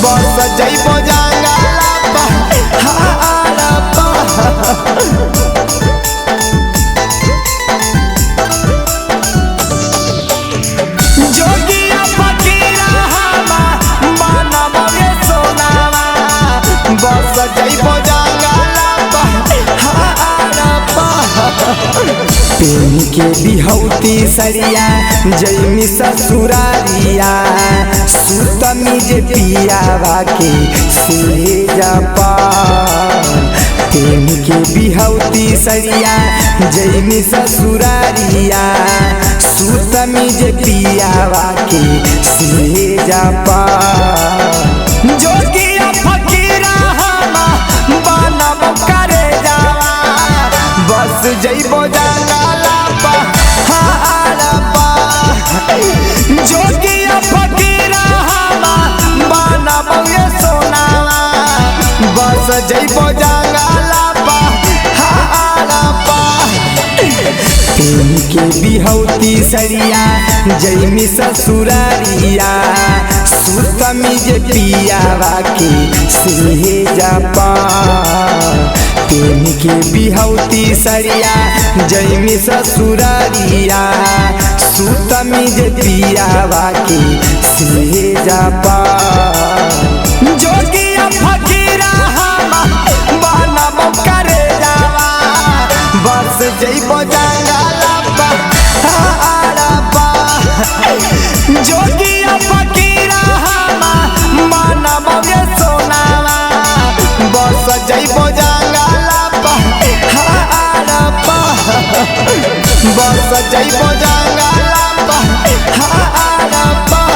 बस जइबो जंगला पहाड़ पर। जोगिया फकीरा हमा बनब रे सोनावा, बस जइबो जंगला पहाड़ पर। प्रेम के बिहौती सरिया जइमी ससुरारिया, सुतमी जे पियावा के सिले जपा। प्रेम के बिहौती सरिया जइमी ससुरारिया, सुतमी जे पियावा के सिले जपा। जोगिया फकीरा हमा बनब करे जावा, बस जइबो जंगला पहाड़ पर। जोगिया फकीरा हमा बनब रे सोनावा, बस जइबो जंगला पहाड़ पर। प्रेम के बिहौती सरिया जइमी ससुरारिया, सुतमी जे पियावा के सिले जपा। प्रेम के बिहौती सरिया जइमी ससुरारिया, सुतमी जे पियावा के सिले जपा। जोगिया फकीरा हमा बनब करे जावा, बस जइबो जंगला पहाड़ पर। जोगिया फकीरा हमा बनब रे सोनावा, बस जइबो जंगला पहाड़ पर। बस जइबो जंगला पहाड़ पर।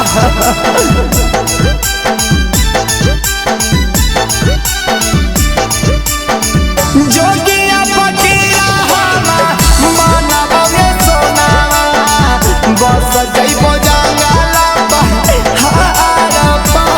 जोगिया फकीरा हमा बनब रे सोनावा, बस जइबो जंगला पहाड़ पर।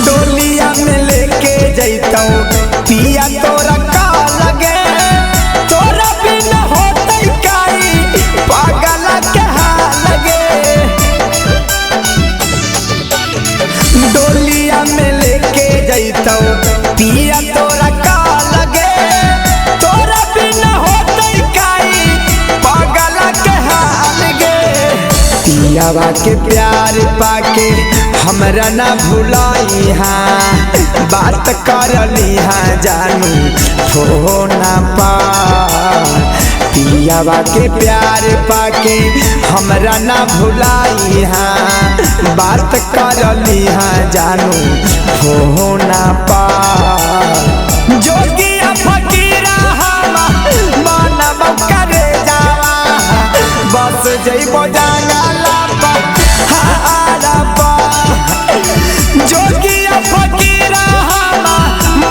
डोलिया में लेके जइतौ पिया तोरा का लगे, तोरा बिन होतै काई पागल के हाल गे। डोलिया में लेके जइतौ पिया तोरा का लगे, तोरा बिन होतै काई पागल के हाल गे। पियावा के प्यार पाके हमरा ना भुलाई हाँ, बात करली हाँ जानू फोना पर। पियावा के प्यार पाके हमरा ना भुलाई हाँ, बात करली हाँ जानू फोना पर। जोगिया फकीरा हमा बनब करे जावा, बस जइबो जंगला पहाड़ पर। जोगिया फकीरा हमा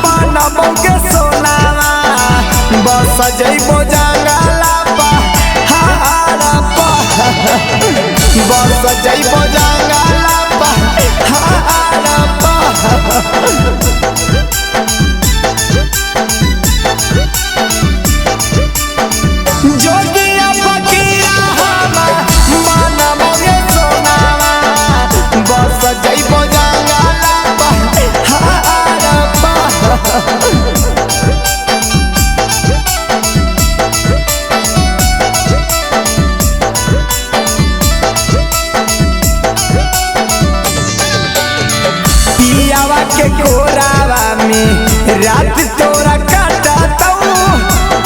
बनब के सोनावा, बस जइबो जंगला पहाड़ पर। बस जइबो जंगला पहाड़ पर। जोगिया फकीरा हमा बनब रे सोनावा, बस जइबो जंगला पहाड़ पर। पियावा के कोरावा में रात तोरा काटतौ,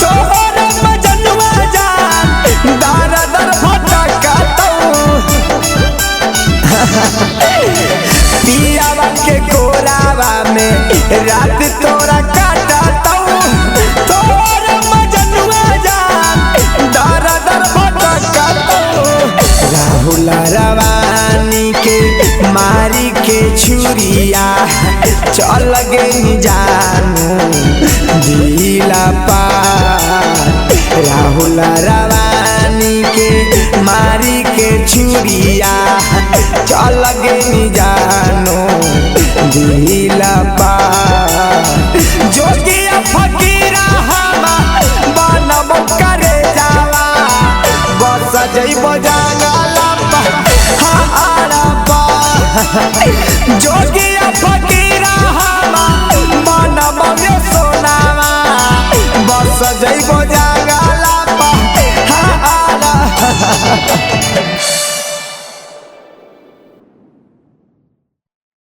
तोहरा मजनुआ जान दर दर भटकतौ। पियावा के कोरावा में रात तोरा काटतौ, तोहरा मजनुआ जान दर दर भटकतौ। राहुल रवानी के मारी के छुरिया चल गई जानू दिला पार। राहुल रवानी के मारी के छुरिया चल गई जानू दिला पार। जोगिया चढ़ जइबो जंगला हाँ आड़ा जोगिया फकीरा